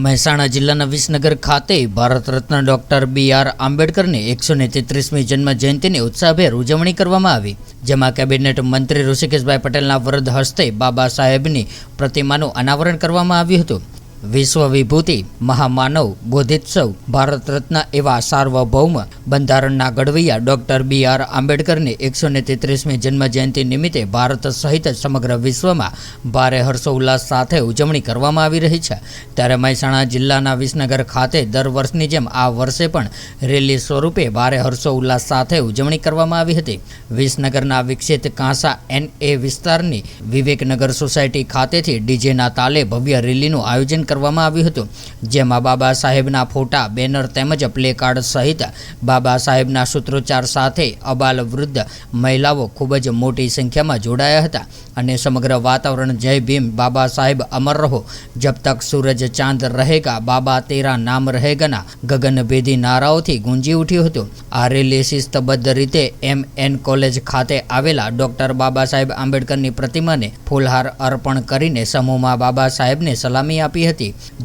મહેસાણા જિલ્લાના વિસનગર ખાતે Bharat Ratna doctor BR આંબેડકરની 133મી જન્મ જયંતિની ઉત્સાહભેર ઉજવણી કરવામાં આવી, જેમાં કેબિનેટ મંત્રી ઋષિકેશભાઈ પટેલના વરદ હસ્તે બાબા સાહેબની પ્રતિમાનું અનાવરણ કરવામાં આવ્યું હતું। વિશ્વ વિભૂતિ મહામાનવ બોધિત્સવ ભારત રત્ન એવા સાર્વભૌમ બંધારણના ઘડવૈયા ડોક્ટર BR આંબેડકરની 133મી જન્મ જયંતિ નિમિત્તે ભારત સહિત સમગ્ર વિશ્વમાં ભારે હર્ષોલ્લાસ સાથે ઉજવણી કરવામાં આવી રહી છે। ત્યારે મહેસાણા જિલ્લાના વિસનગર ખાતે દર વર્ષની જેમ આ વર્ષે પણ રેલી સ્વરૂપે ભારે હર્ષોલ્લાસ સાથે ઉજવણી કરવામાં આવી હતી। વિસનગરના વિકસિત કાંસા NA વિસ્તારની વિવેકનગર સોસાયટી ખાતેથી ડીજેના તાલે ભવ્ય રેલીનું આયોજન કરવામાં આવ્યું હતું, જેમાં બાબા સાહેબના ફોટા, બેનર તેમજ પ્લેકાર્ડ સહિત બાબા સાહેબના સૂત્રોચ્ચાર સાથે અબાલ વૃદ્ધ મહિલાઓ ખૂબ જ મોટી સંખ્યામાં જોડાયા હતા અને સમગ્ર વાતાવરણ જય ભીમ, બાબા સાહેબ અમર રહો, જબ તક સૂરજ ચાંદ રહેગા, બાબા તેરા નામ રહેગાના ગગનભેદી નારાઓથી ગુંજી ઉઠ્યું હતું। આ રેલી શિસ્તબદ્ધ રીતે MN કોલેજ ખાતે આવેલા ડોક્ટર બાબા સાહેબ આંબેડકરની પ્રતિમાને ફૂલહાર અર્પણ કરીને સમૂહમાં બાબા સાહેબને સલામી આપી હતી।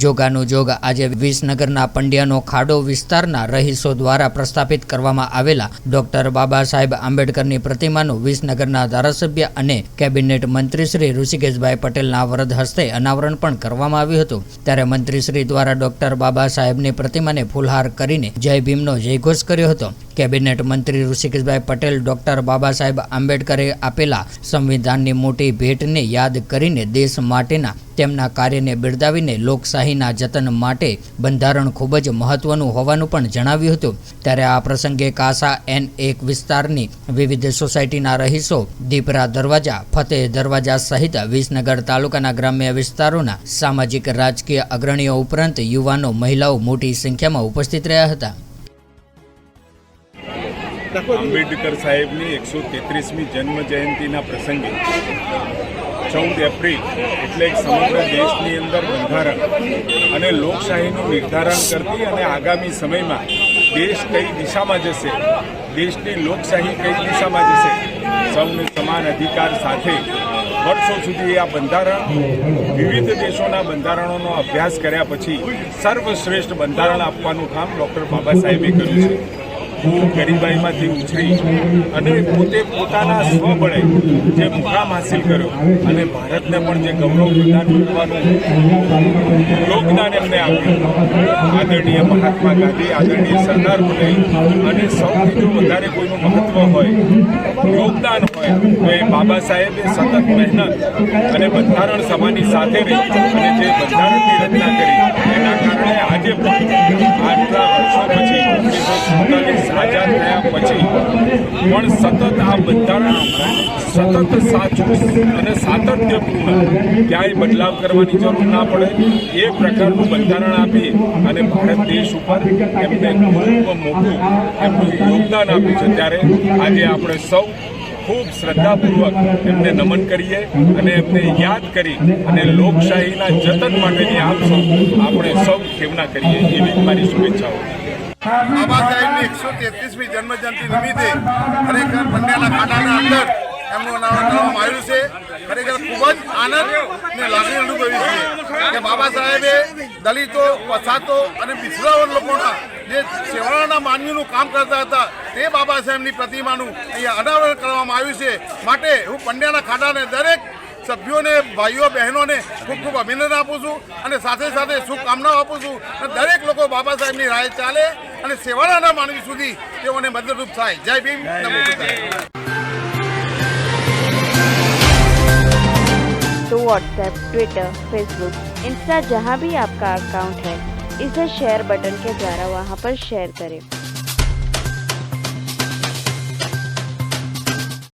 જોગાનું જોગ આજે વિસનગરના પંડ્યાનો ખાડો વિસ્તારના રહીશો દ્વારા પ્રસ્થાપિત કરવામાં આવેલા ડોક્ટર બાબા સાહેબ આંબેડકરની પ્રતિમાનું વિસનગરના ધારાસભ્ય અને કેબિનેટ મંત્રી શ્રી ઋષિકેશભાઈ પટેલના વરદ હસ્તે અનાવરણ પણ કરવામાં આવ્યું હતું। ત્યારે મંત્રીશ્રી દ્વારા ડોક્ટર બાબા સાહેબની પ્રતિમાને ફૂલહાર કરીને જય ભીમનો જયઘોષ કર્યો હતો। કેબિનેટ મંત્રી ઋષિકેશભાઈ પટેલ ડોક્ટર બાબા સાહેબ આંબેડકરે આપેલા સંવિધાનની મોટી ભેટને યાદ કરીને દેશ માટેના તેમના કાર્યને બિરદાવીને લોકશાહીના જતન માટે બંધારણ ખૂબ જ મહત્વનું હોવાનું પણ જણાવ્યું હતું। ત્યારે આ પ્રસંગે કાંસા N1 વિસ્તારની વિવિધ સોસાયટીના રહીશો, દીપરા દરવાજા, ફતેહ દરવાજા સહિત વિસનગર તાલુકાના ગ્રામ્ય વિસ્તારોના સામાજિક રાજકીય અગ્રણીઓ ઉપરાંત યુવાનો, મહિલાઓ મોટી સંખ્યામાં ઉપસ્થિત રહ્યા હતા। આંબેડકર સાહેબની 133મી જન્મ જયંતિના પ્રસંગે 14 એપ્રિલ એટલે સમગ્ર દેશની અંદર બંધારણ અને લોકશાહીનું નિર્ધારણ કરતી અને આગામી સમયમાં દેશ કઈ દિશામાં જશે, દેશની લોકશાહી કઈ દિશામાં જશે, સૌને સમાન અધિકાર સાથે વર્ષો સુધી આ બંધારણ વિવિધ દેશોના બંધારણોનો અભ્યાસ કર્યા પછી સર્વશ્રેષ્ઠ બંધારણ આપવાનું કામ ડૉક્ટર બાબા સાહેબે કર્યું છે। ખૂબ ગરીબાઈમાંથી ઉછરી અને પોતે પોતાના સ્વબળે જે મુકામ હાસિલ કર્યો અને ભારતને પણ જે ગૌરવ પ્રદાન કરવાનું યોગદાન એમને આપ્યું, આદરણીય મહાત્મા ગાંધી, આદરણીય સરદાર પટેલ અને સૌથી જો વધારે કોઈનું મહત્વ હોય, યોગદાન હોય તો એ બાબા સાહેબે સતત મહેનત અને બંધારણ સભાની સાથે રહી અને જે બંધારણની રચના કરી એના કારણે આજે પણ આટલા વર્ષો પછી 1947 આઝાદ થયા પછી પણ સતત આ બંધારણ સતત સાચું અને સાતત્યપૂર્ણ, ક્યાંય બદલાવ કરવાની જરૂર ના પડે એ પ્રકારનું બંધારણ આપી અને ભારત દેશ ઉપર એમને ખૂબ મોટું એમનું યોગદાન આપ્યું છે। ત્યારે આજે આપણે સૌ ખૂબ શ્રદ્ધાપૂર્વક એમને નમન કરીએ અને એમને યાદ કરી અને લોકશાહીના જતન માટેની આપણે સૌ કામના કરીએ એવી મારી શુભેચ્છાઓ। બાબા સાહેબની 133મી જન્મ જયંતિ નિમિત્તે ખરેખર પંડ્યાના ખાડાના અંદર એમનું અનાવરણ કરવામાં આવ્યું છે। ખરેખર ખૂબ જ આનંદ અને લાગણી અનુભવી છે કે બાબા સાહેબે દલિતો, પછાતો અને પિછડાઓ લોકોના જે સેવાના માનવીનું કામ કરતા હતા તે બાબા સાહેબની પ્રતિમાનું અહીંયા અનાવરણ કરવામાં આવ્યું છે। માટે હું પંડ્યાના ખાડાને દરેક સભ્યોને, ભાઈઓ, બહેનોને ખૂબ ખૂબ અભિનંદન આપું છું અને સાથે સાથે શુભકામનાઓ આપું છું અને દરેક લોકો બાબા સાહેબની રાહ ચાલે અને સેવાના માનવી સુધી તેઓને મદદરૂપ થાય। જય ભીમ, નમો બુદ્ધાય। तो व्हाट्सएप, ट्विटर, फेसबुक, इंस्टा जहाँ भी आपका अकाउंट है, इसे शेयर बटन के द्वारा वहाँ पर शेयर करें।